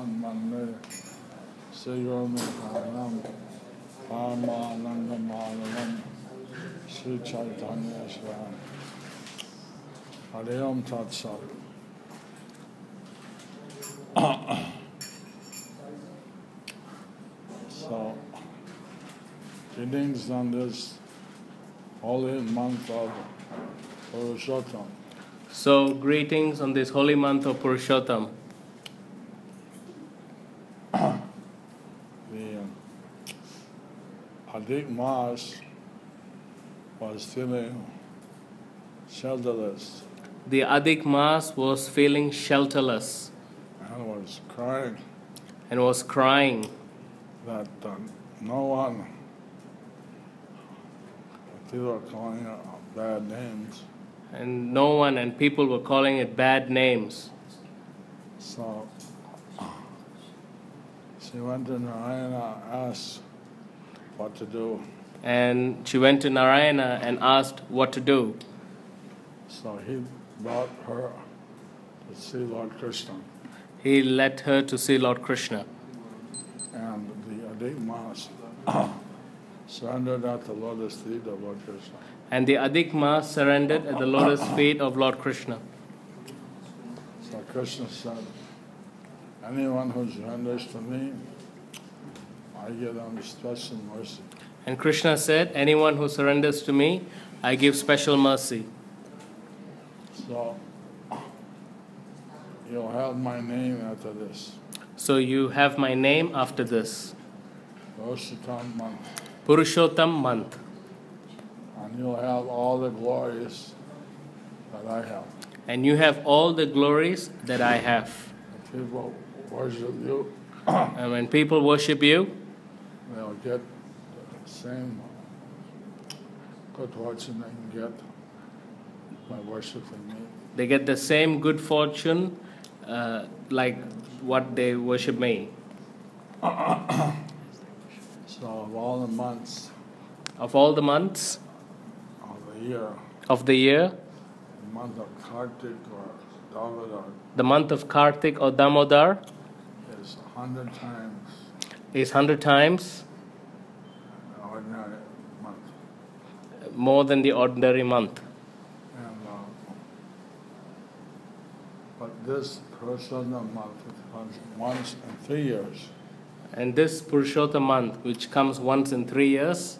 Purushottam Month, Sigomikanam, Paramanandamalam, Sri Chaitanya Swaram. Hare Om Tat Sat. So, greetings on this holy month of Purushottam. So, greetings on this holy month of Purushottam. The Adhik Mas was feeling shelterless The Adhik Mas was feeling shelterless and was crying that no one, people are calling it bad names. and no one and people were calling it bad names. So she went to Narayana, asked what to do. And she went to Narayana and asked what to do. So he brought her to see Lord Krishna. He led her to see Lord Krishna. And the Adhik Mas surrendered at the lotus feet of Lord Krishna. And the Adhik Mas surrendered at the lotus feet of Lord Krishna. So Krishna said, anyone who surrenders to me, I give them special mercy. And Krishna said, anyone who surrenders to me, I give special mercy. So you'll have my name after this. So you have my name after this. Purushottam Month. Purushottam Month. And you'll have all the glories that I have. And you have all the glories that I have. If people worship you, And when people worship you, they'll get the same good fortune they can get by worshiping me. they get the same good fortune like what they worship me. So of all the months Of all the months of the year, of the year, the month of Kartik or Damodar the month of Kartik or Damodar is 100 times is 100 times an ordinary month. more than the ordinary month. And but this Purushottam month, it comes once in 3 years, And this Purushottam month, which comes once in 3 years,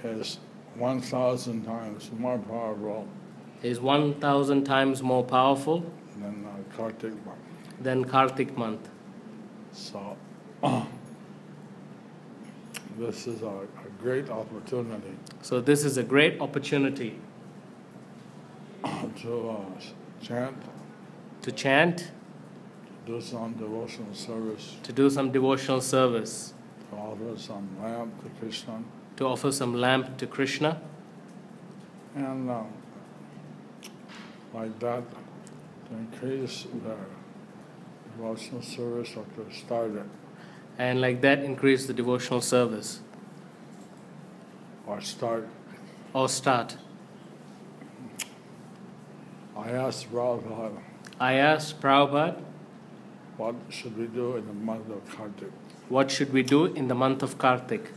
is 1,000 times more powerful is 1,000 times more powerful than Kartik month. than Kartik month. So this is a great opportunity So this is a great opportunity to chant, to chant, do some devotional service, to do some devotional service, to offer some lamp to Krishna, to offer some lamp to Krishna, and like that, to increase their devotional service or to start it, and like that increase the devotional service or start. or start. I asked Prabhupada, I asked Prabhupada, what should we do in the month of Kartik? what should we do in the month of Kartik?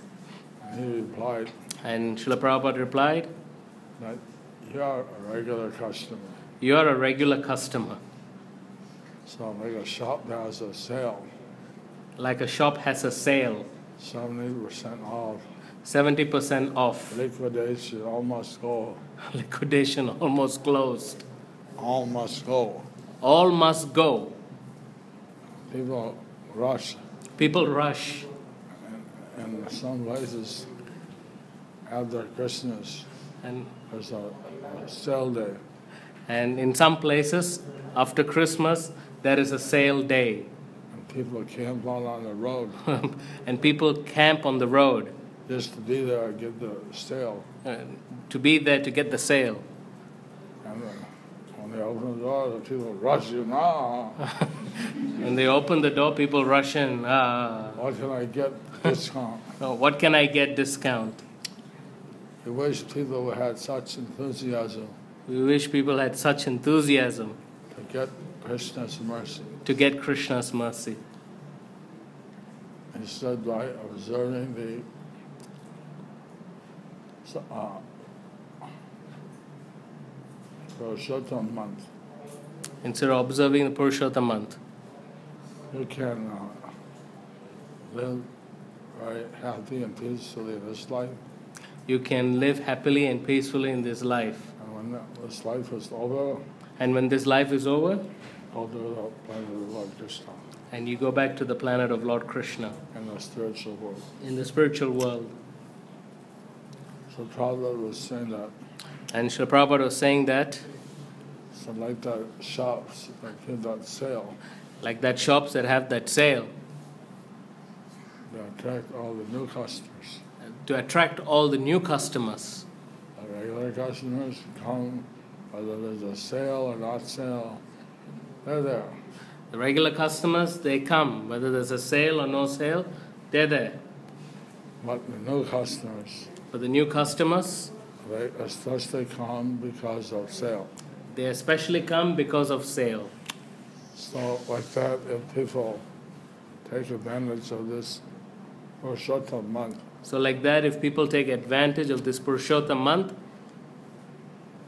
And he replied And Srila Prabhupada replied, that you are a regular customer. you are a regular customer. So like a shop that has a sale, Like a shop has a sale, 70% off, 70% off, liquidation, all must go, liquidation almost closed. all must go. All must go. People rush, People rush. and some places after Christmas, And there's a sale day. And in some places, after Christmas, there is a sale day. And people camp out on the road And people camp on the road just to be there and get the sale. to be there to get the sale. And when they open the door, the people rush you. Nah, When they open the door, people rush in. what can I get discount? Oh, what can I get discount? I wish people had such enthusiasm We wish people had such enthusiasm to get Krishna's mercy. to get Krishna's mercy. he said by observing the Purushottam Month, instead of observing the Purushottam Month, you can live very happy and peacefully in this life. you can live happily and peacefully in this life. And when this life is over, And when this life is over, go to the planet of Lord Krishna and you go back to the planet of Lord Krishna in the spiritual world. in the spiritual world. So Prabhupada was saying that. And Srila Prabhupada was saying that, So like that shops that give that sale, like that shops that have that sale, they attract all the new customers. to attract all the new customers. The regular customers come, whether there's a sale or not sale, they're there. The regular customers, they come. Whether there's a sale or no sale, they're there. But the new customers, For the new customers, they especially come because of sale. they especially come because of sale. So like that, if people take advantage of this Purushottam Month So like that, if people take advantage of this Purushottam Month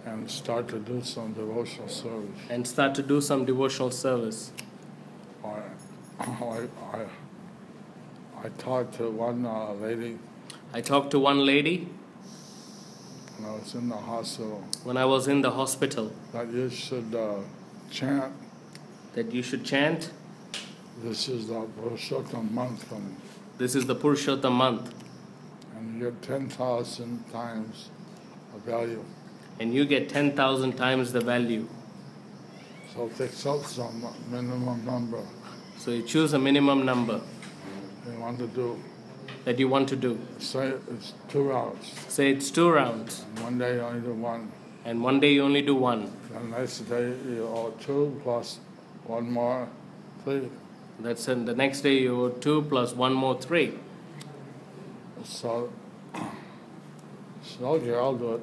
and start to do some devotional service, and start to do some devotional service. I talked to one lady I talked to one lady when I was in the hospital when I was in the hospital that you should chant, that you should chant, this is the Purushottam Month, this is the Purushottam Month, and you get 10,000 times the value. and you get 10,000 times the value. So fix up some minimum number So you choose a minimum number you want to do. that you want to do. Say it's 2 rounds. Say it's 2 rounds, And one day you only do one. and one day you only do one. The next day you all 2 plus 1 more 3. That's the next day you do 2 plus 1 more 3. So okay, I'll do it.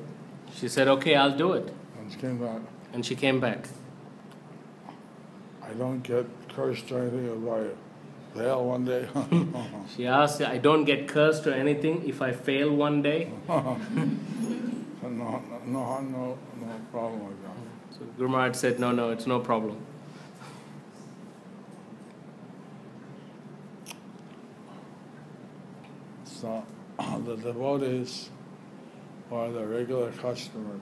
She said, okay, I'll do it. And she came back. And she came back. I don't get cursed or anything if I fail one day. She asked, I don't get cursed or anything if I fail one day. No problem with that. So Guru Maharaj said, no, it's no problem. So the devotees are the regular customers.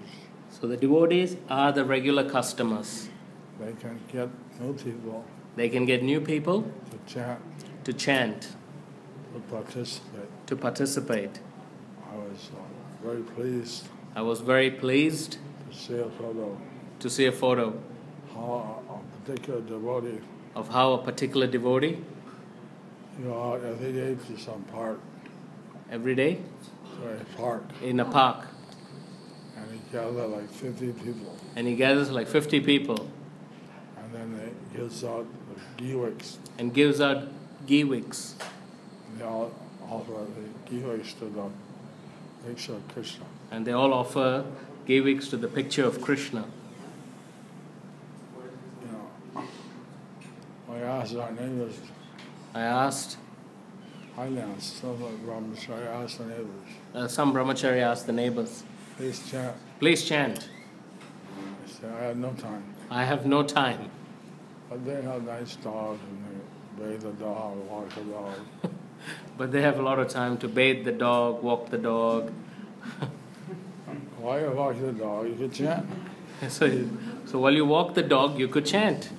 So the devotees are the regular customers. They can get new people They can get new people to chant, to chant, to participate. to participate. I was very pleased I was very pleased to see a photo to see a photo how a particular devotee of how a particular devotee go out every day to some park, every day to a park, in a park, and he gathered like 50 people, and he gathers like 50 people and then he gives out the ghee wicks. and gives out ghee wicks. They all offer the ghee wicks to the picture of Krishna. And they all offer ghee wicks to the picture of Krishna. You know, I asked our neighbors, I asked, Highlands, stuff like Brahmachari, I asked the neighbors, some brahmachari asked the neighbors, please chant. please chant. I said, I had no time. I have no time. But they have nice dogs and they bathe the dog, walk the dog. But they have a lot of time to bathe the dog, walk the dog. While you walk the dog, you can chant. So while you walk the dog, you could chant.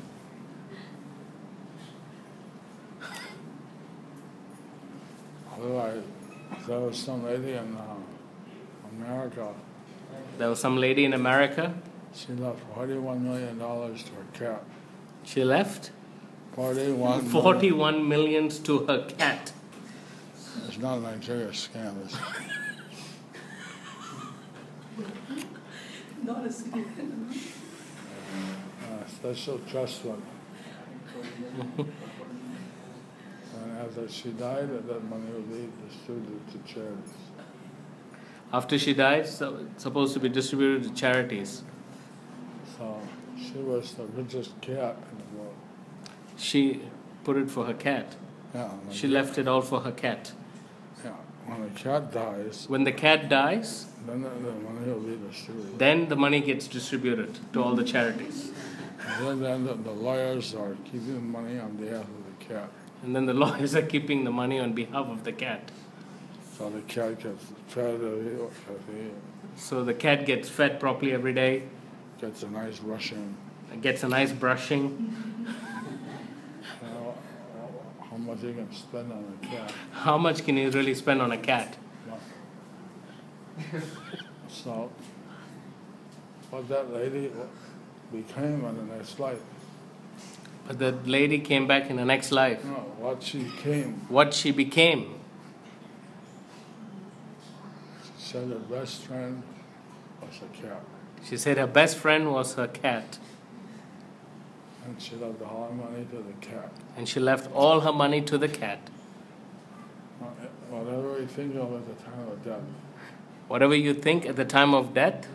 Otherwise, there was some lady in America, There was some lady in America. she left $41 million to her cat. She left 41 41 millions to her cat. It's not a Nigeria scam. It's Not a scam. a special trust fund. And after she died, that money would be distributed to charities. After she died, so it's supposed to be distributed to charities. So she was the richest cat in the world. She put it for her cat. Yeah. She left it all for her cat. Yeah. When a cat dies, When the cat dies, then the money will be distributed. then the money gets distributed to all the charities. And then the lawyers are keeping the money on behalf of the cat. And then the lawyers are keeping the money on behalf of the cat. So the cat gets fed every So the cat gets fed properly every day, gets a nice brushing. gets a nice brushing. You know, how much you can spend on a cat. How much can you really spend on a cat? So, what that lady became in the next life. But the lady came back in the next life. No, what she became. What she became. She said her best friend was a cat. She said her best friend was her cat. And she left all her money to the cat. And she left all her money to the cat. Whatever you think of at the time of death, Whatever you think at the time of death,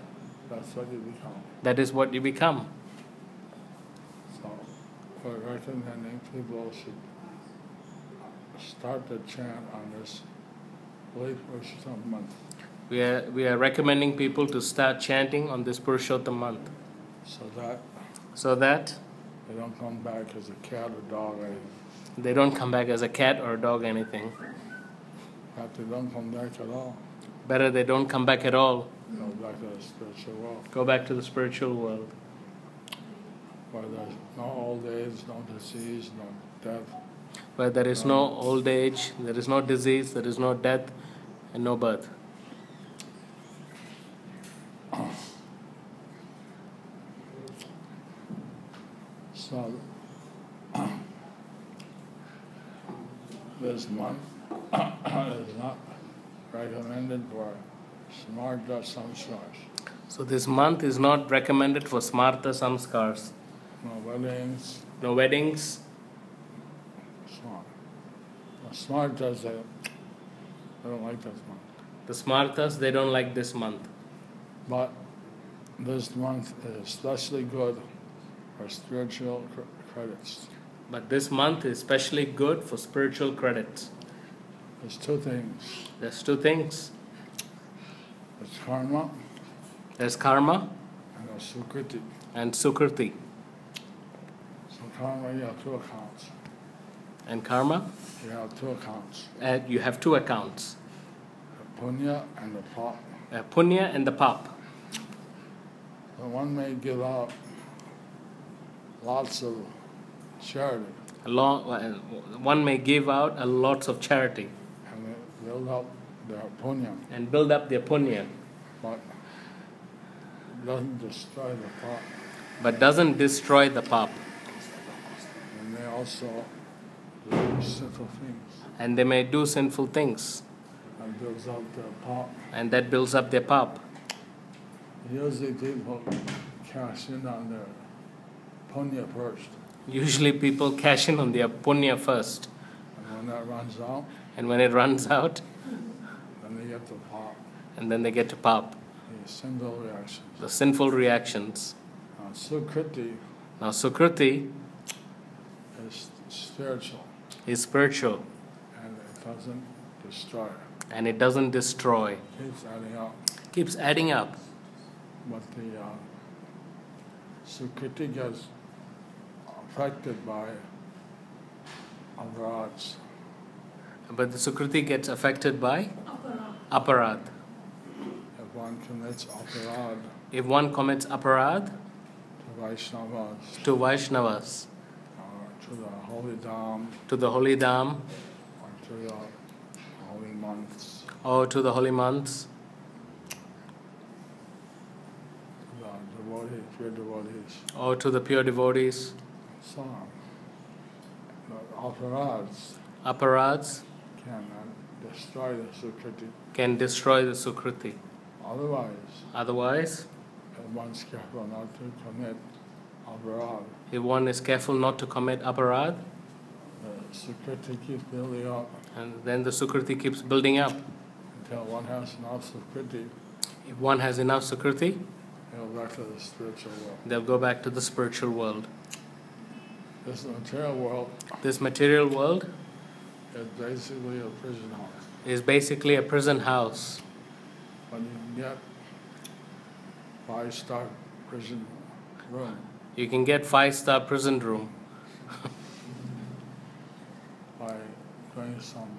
that's what you become. that is what you become. So, we're recommending people should start the chant on this late Purushottam month. We are recommending people to start chanting on this Purushottam month, So that so that they don't come back as a cat or dog or anything. they don't come back as a cat or a dog, anything. In fact, they don't come back at all. Better they don't come back at all. Go back to the spiritual world. Go back to the spiritual world, Where there's no old age, no disease, no death. where there is no old age, there is no disease, there is no death, and no birth. So, this month is not recommended for smarta samskars. So this month is not recommended for smarta samskars. No weddings. No weddings. Smart. The smartas, they don't like this month. The smartas, they don't like this month. But this month is especially good for spiritual credits. But this month is especially good for spiritual credits. There's two things. There's two things. There's karma There's karma and there's sukriti. and sukriti. So karma, you have two accounts. And karma, You have two accounts. you have two accounts. The punya and the pap. Punya and the pap. So one may give out lots of charity One may give out a lots of charity and they build up their punya, and build up their punya, but doesn't destroy the pap. but doesn't destroy the pap. And they also do sinful things And they may do sinful things, and builds up their pap. and that builds up their pap. Usually people cash in on their punya first, Usually people cash in on their punya first, and when that runs out, and when it runs out, then they get the pap, and then they get to pap, the sinful reactions. the sinful reactions. Sukriti Now sukriti is spiritual, is spiritual, and it doesn't destroy. and it doesn't destroy. It keeps adding up. Keeps adding up. But the Sukriti gets affected by aparats. But the sukriti gets affected by aparad. If one commits aparad If one commits aparad to Vaishnavas, to Vaishnavas, or to the holy Dham, to the holy Dham, or to the holy months, or to the holy months, to the devotees, pure devotees, or to the pure devotees, so on. The aparads aparads can destroy the Sukriti. can destroy the sukriti. Otherwise, Otherwise, if one's careful not to commit aparad, if one is careful not to commit aparad, the Sukriti keeps building up and then the sukriti keeps building up. until one has enough Sukriti, If one has enough sukriti, go back to the spiritual world. they'll go back to the spiritual world. This material world This material world is basically a prison house. Is basically a prison house. But you can get 5-star prison room You can get 5-star prison room by doing some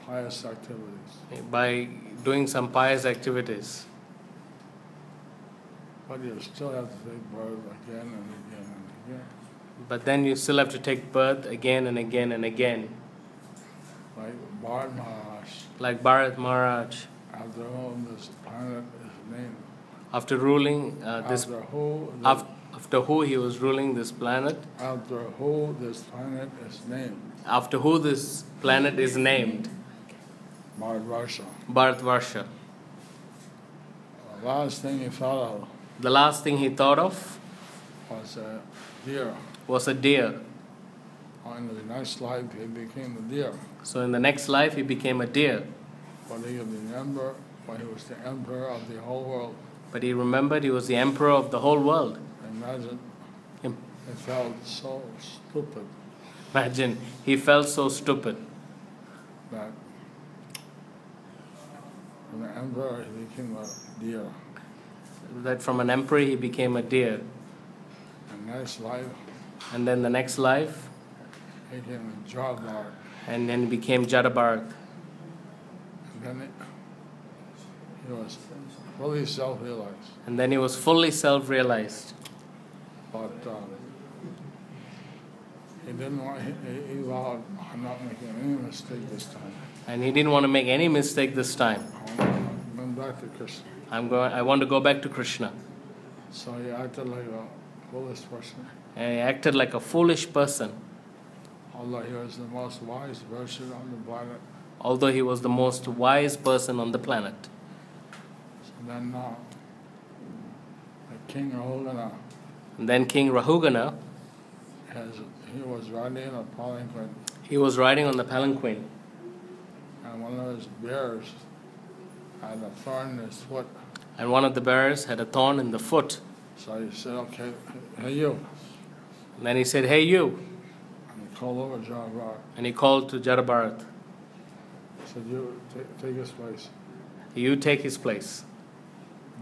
pious activities. by doing some pious activities. But you still have to take birth again and again and again. But then you still have to take birth again and again and again. Like Bharat Maharaj, Like Bharat Maharaj, after whom this planet is named. after ruling this, after who he was ruling this planet, After who this planet is named. after who this planet is named, Bharatvarsha. Bharatvarsha. The last thing he thought of The last thing he thought of was a deer. was a deer. In the next life, he became a deer. So in the next life, he became a deer. But he remembered when he was the emperor of the whole world. But he remembered he was the emperor of the whole world. Imagine, he felt so stupid Imagine, he felt so stupid that from the emperor he became a deer. that from an emperor he became a deer. And next life, And then the next life, he became a Jawbar. and then he became Jadabharat. And then he was fully self-realized. And then he was fully self-realized. But he didn't want, he vowed, I'm not making any mistake this time. And he didn't want to make any mistake this time. I went back to Krishna. I want to go back to Krishna. So he acted like a foolish person, And he acted like a foolish person, although he was the most wise person on the planet. although he was the most wise person on the planet. So then the King Rahugana, And then King Rahugana, he was riding a palanquin, he was riding on the palanquin, and one of his bears had a thorn in his foot. and one of the bears had a thorn in the foot. So he said, okay, hey you. And then he said, "Hey you," And he called over Jawbar. and he called to Jadabharat. He said, you take his place. You take his place.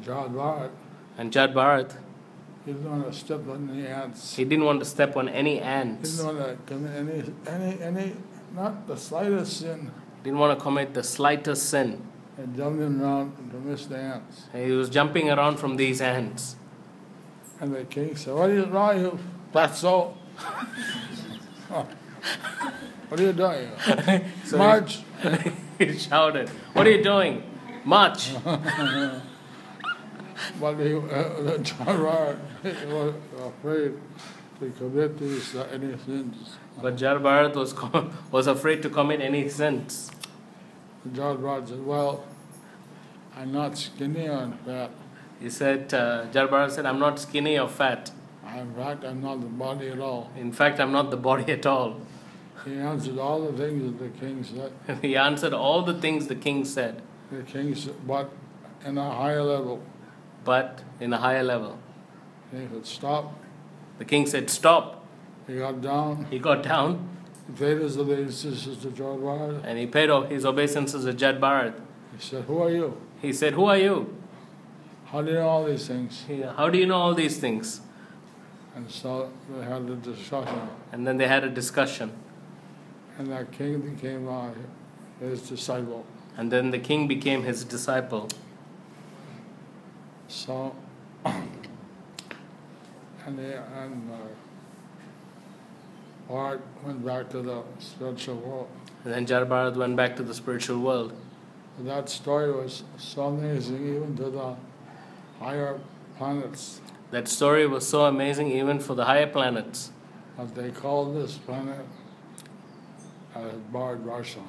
Jawbar, And Jadabharat, he didn't want to step on the ants. he didn't want to step on any He ants. didn't want to commit any, not the slightest sin. Didn't want to commit the slightest sin. And jumping around to miss the ants. And he was jumping around from these ants. And the king said, what is wrong, you fatso? What are you doing? So March. he shouted, "What are you doing? March!" But the Jawbar was afraid to commit these any sins. But Jadabharat was afraid to commit any sins. Jawbar said, well, I'm not skinny or fat. He said, Jadabharat said, "I'm not skinny or fat. In fact, I'm not the body at all. In fact, I'm not the body at all." He answered all the things that the king said. He answered all the things the king said, The king said, but in a higher level. but in a higher level. He said, stop. The king said, "Stop." He got down. He got down He paid his obeisances to Jawbar. and he paid his obeisances to Jadabharat. He said, who are you? He said, "Who are you? How do you know all these things? How do you know all these things?" And so they had a discussion. And then they had a discussion. And that king became his disciple. And then the king became his disciple. So, and Bart went back to the spiritual world. And then Jadabharat went back to the spiritual world. That story was so amazing, even to the higher planets, That story was so amazing even for the higher planets. that they called this planet Bharatvarsha.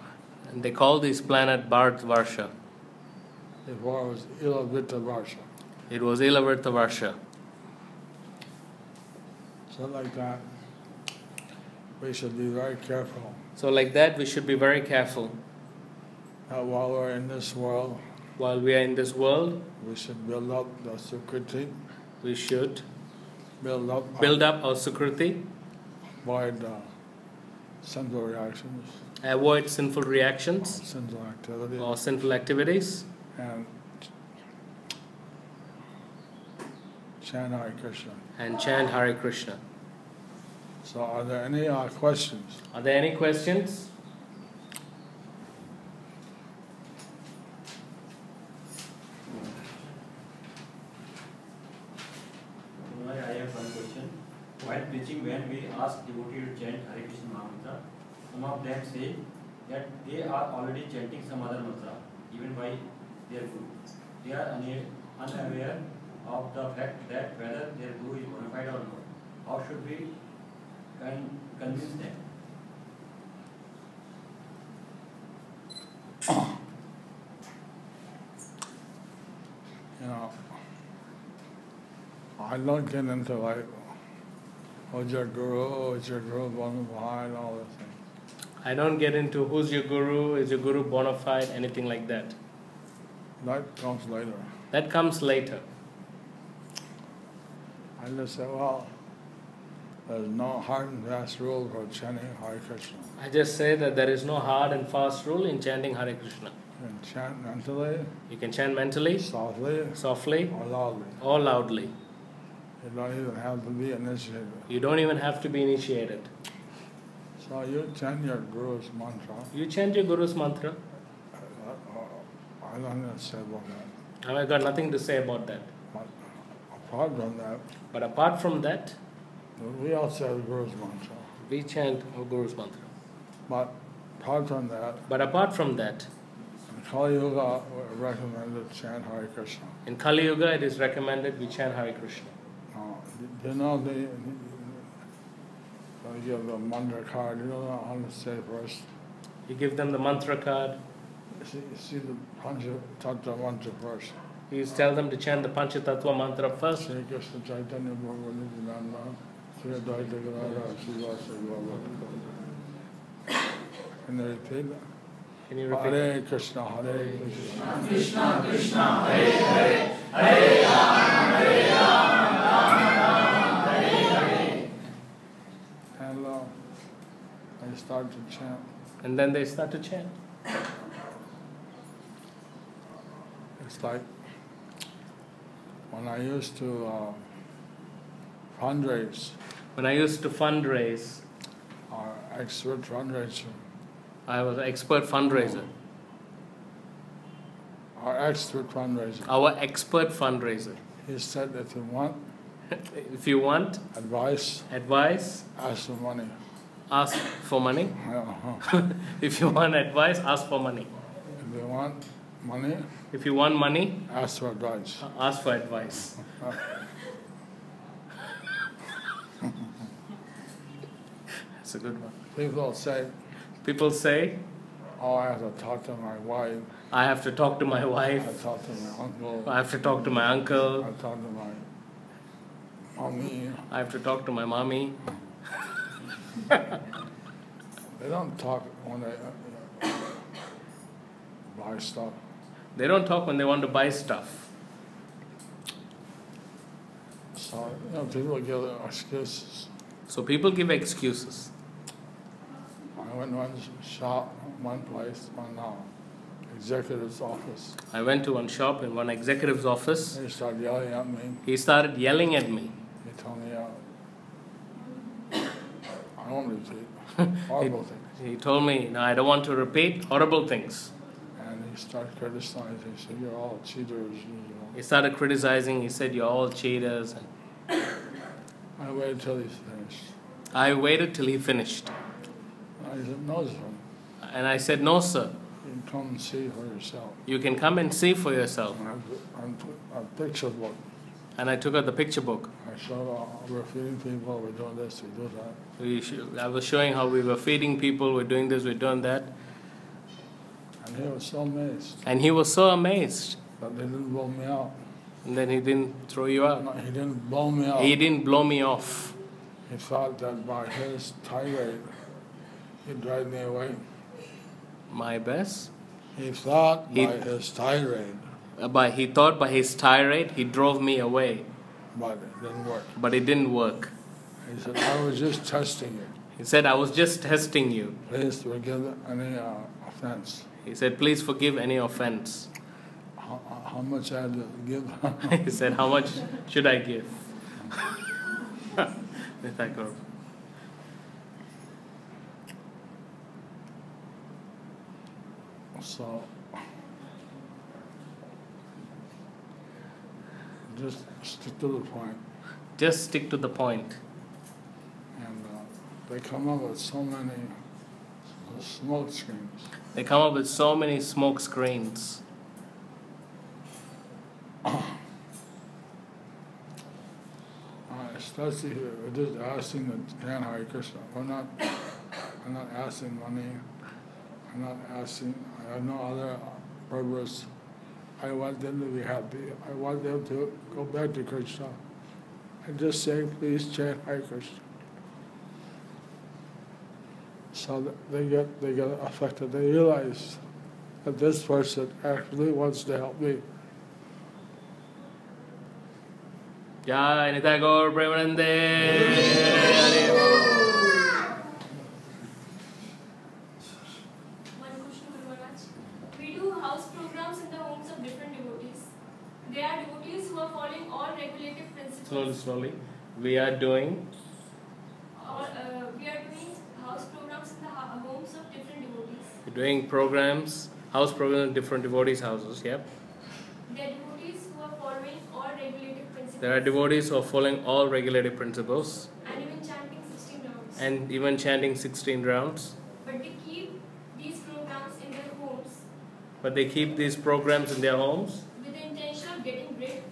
And they called this planet Bharatvarsha. Before it was Ilavitavarsha. It was Ilavartavarsha. So like that, we should be very careful So like that, we should be very careful. that while we're in this world, While we are in this world, we should build up the Sukriti, we should build up build up our Sukriti, avoid sinful reactions, avoid sinful reactions sinful activities, or sinful activities, and chant Hare Krishna. and chant Hare Krishna. So, are there any questions? Are there any questions? I have one question. While preaching, when we ask devotee to chant Hare Krishna Mahamantra, some of them say that they are already chanting some other mantra, even by their guru. They are unaware of the fact that whether their guru is bona fide or not. How should we convince them? You know, I don't get into like, who's your guru bona fide, all this thing. I don't get into who's your guru, is your guru bona fide, anything like that. That comes later. That comes later. I just say, well, there's no hard and fast rule for chanting Hare Krishna. I just say that there is no hard and fast rule in chanting Hare Krishna. You can chant mentally, You can chant mentally, softly, or loudly. or loudly. You don't even have to be initiated. You don't even have to be initiated. So you chant your guru's mantra. You chant your guru's mantra. I don't know what to say about that. I've got nothing to say about that. But apart from that, But apart from that, we also have guru's mantra. we chant our guru's mantra. But apart from that, But apart from that, in Kali Yuga, we recommended chant Hare Krishna. in Kali Yuga it is recommended we chant Hare Krishna. Do you know they give the mantra card? You don't know how to say first. You give them the mantra card. See the Pancha Tattva mantra first. You tell them to chant the Panchatattva mantra first. Shri Krishna Chaitanya Prabhu Nityananda, Shri Advaita Gadadhara, Srivasa Gopal. Can you repeat that? Can you repeat? Hare Krishna, Hare Krishna. Krishna Krishna Hare Hare Hare Rama Hare Rama Hare Hare. And I start to chant. And then they start to chant. It's like when I used to fundraise, When I used to fundraise, our expert fundraiser, I was an expert fundraiser. our expert fundraiser, Our expert fundraiser. he said if you want If you want advice, advice, ask for money. ask for money. If you want advice, ask for money. If you want money, If you want money, ask for advice. ask for advice. That's a good one. People say, People say, oh, I have to talk to my wife, I have to talk to my I wife, talk to my uncle, I have to talk to my I uncle, talk to my mommy. I have to talk to my mommy. They don't talk when they buy stuff. They don't talk when they want to buy stuff. So, people give excuses. So people give excuses. I went one place, one executive's office. I went to one shop in one executive's office. They started yelling at me. He started yelling at me. He told me, I don't repeat horrible things. He told me, no, I don't want to repeat horrible things. And he started criticizing. He said, you're all cheaters. He started criticizing. He said, you're all cheaters. And I waited till he's finished. I waited till he finished. I said, no, sir. And I said, no, sir. You can come and see for yourself. You can come and see for yourself. And I put a picture book. And I took out the picture book. I showed we're feeding people, we're doing this, we do that. I was showing how we were feeding people, we're doing this, we're doing that. And he was so amazed And he was so amazed. that they didn't blow me out. And then he didn't throw you out. No, he didn't blow me out. He didn't blow me off. He thought that by his tirade, he'd drive me away. My best? He thought by his tirade, He thought by his tirade, he drove me away. but it didn't work. But it didn't work. He said, I was just testing you. He said, I was just testing you. Please forgive any offense. He said, please forgive any offense. How much I had to give? He said, how much should I give? Nithakur. So, just stick to the point. Just stick to the point. And they come up with so many smoke screens. They come up with so many smoke screens. Especially we're just asking to chant Hare Krishna. I'm not asking money. I'm not asking, I have no other purpose. I want them to be happy. I want them to go back to Krishna. I just say, please chant Hare Krishna. So they get affected. They realize that this person actually wants to help me. Jai Nithakur Premanande. One question, Guru Maharaj. We do house programs in the homes of different devotees. They are devotees who are following all regulative principles. Slowly. We are doing house programs in the homes of different devotees. house programs in different devotees' houses, yep. They are devotees who are following all regulative principles. There are devotees who are following all regulative principles And even chanting 16 rounds. and even chanting 16 rounds. But they keep these programs in their homes But they keep these programs in their homes with the intention of getting rid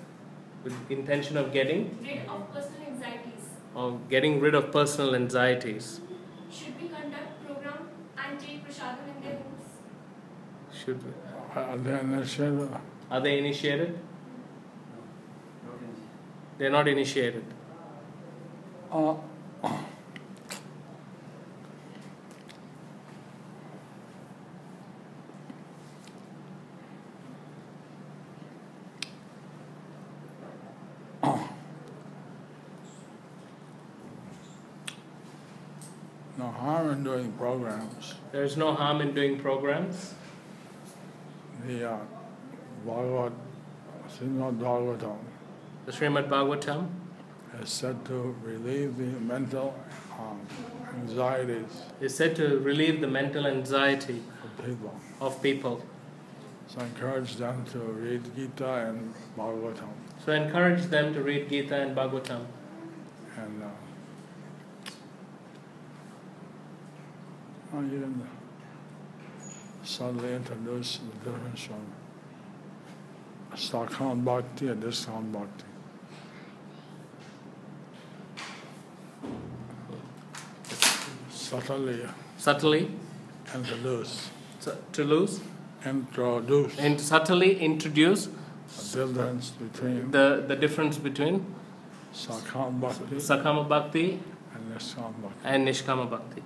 with the intention of getting of personal anxieties. rid of personal anxieties. Should we conduct program and take prasadam in their homes? Should we? Are they initiated? They're not initiated. No harm in doing programs. There's no harm in doing programs. The Srimad Bhagavatam The Srimad Bhagavatam is said to relieve the mental anxieties is said to relieve the mental anxiety of people. of people. So encourage them to read Gita and Bhagavatam. So encourage them to read Gita and Bhagavatam. And you can subtly introduce the difference from Stockholm Bhakti and Discount Bhakti. Subtly introduce. And subtly introduce the difference between the difference between Stockholm Bhakti Sakama Bhakti and Discount Bhakti. and Nishkama Bhakti.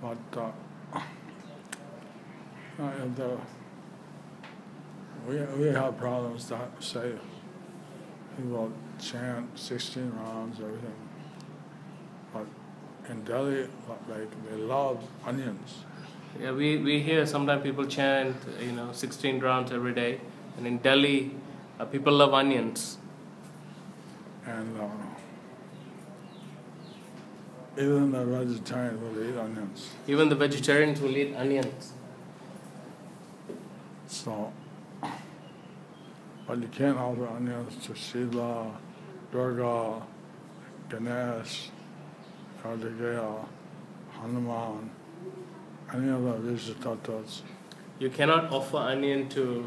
But we have problems that say people chant 16 rounds, everything. But in Delhi, they love onions. Yeah, we hear sometimes people chant 16 rounds every day, and in Delhi, people love onions. And even the vegetarians will eat onions. Even the vegetarians will eat onions. So, but you can't offer onions to Shiva, Durga, Ganesh, Kartikeya, Hanuman, any of the Vishnu-tattvas. You cannot offer onion to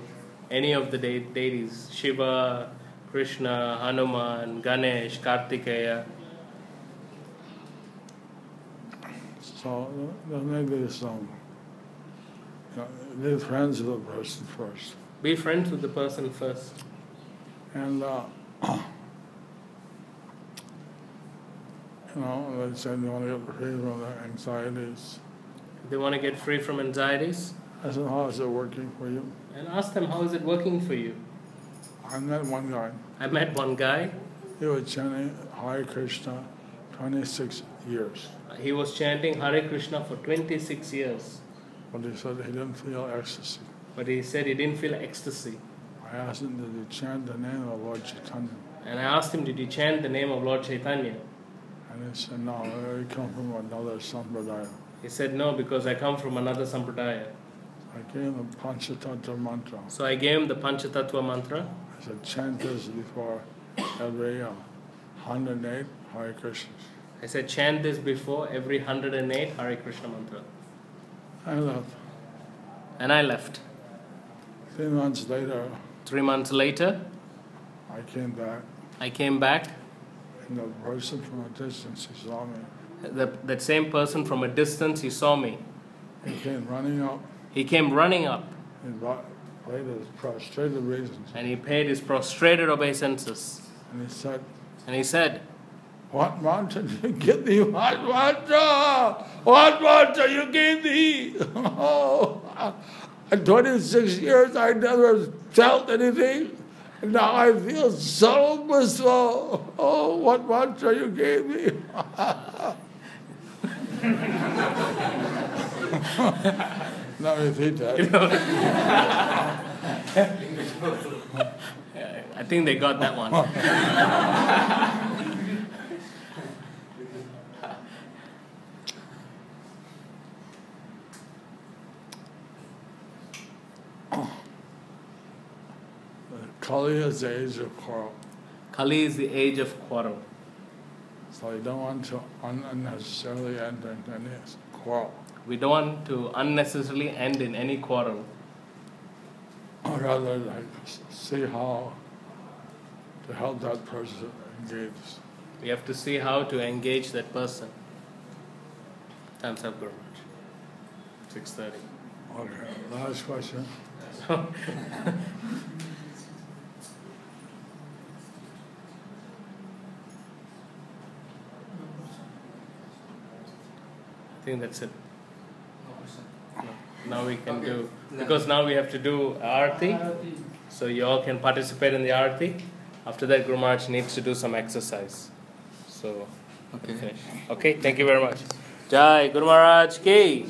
any of the deities, Shiva, Krishna, Hanuman, Ganesh, Kartikeya. So there may be some, be friends with the person first. Be friends with the person first. And, they said they want to get free from their anxieties. They want to get free from anxieties. I said, how is it working for you? And ask them, how is it working for you? I met one guy. I met one guy. He was chanting Hare Krishna 26 years. He was chanting Hare Krishna for 26 years. But he said he didn't feel ecstasy. But he said he didn't feel ecstasy. I asked him, did he chant the name of Lord Chaitanya? And I asked him, did he chant the name of Lord Chaitanya? And he said, no, I come from another sampradaya. He said, no, because I come from another sampradaya. I gave him the Panchatattva mantra. So I gave him the Panchatattva mantra. I said, chant this before every 108 Hare Krishnas. I said, chant this before every 108 Hare Krishna mantra. I left. And I left. 3 months later, 3 months later, I came back, I came back. and the person from a distance, he saw me. That same person from a distance, he saw me. He came running up, He came running up and paid his prostrated obeisance. and he paid his prostrated obeisances. And he said, What what mantra did you give me? What mantra? What mantra you gave me? Oh, in 26 years I never felt anything. And now I feel so blissful. Oh, what mantra you gave me? Now repeat that. I think they got that one. Kali is the age of quarrel. Kali is the age of quarrel. So you don't want to unnecessarily enter into any quarrel. We don't want to unnecessarily end in any quarrel. Or rather, like, see how to help that person engage. We have to see how to engage that person. Time's up, Guru Maharaj. 6:30. Okay, last question. I think that's it. Now we can do, because now we have to do Aarti. So you all can participate in the Aarti. After that, Guru Maharaj needs to do some exercise. So, finish. Okay, thank you very much. Jai Guru Maharaj ki.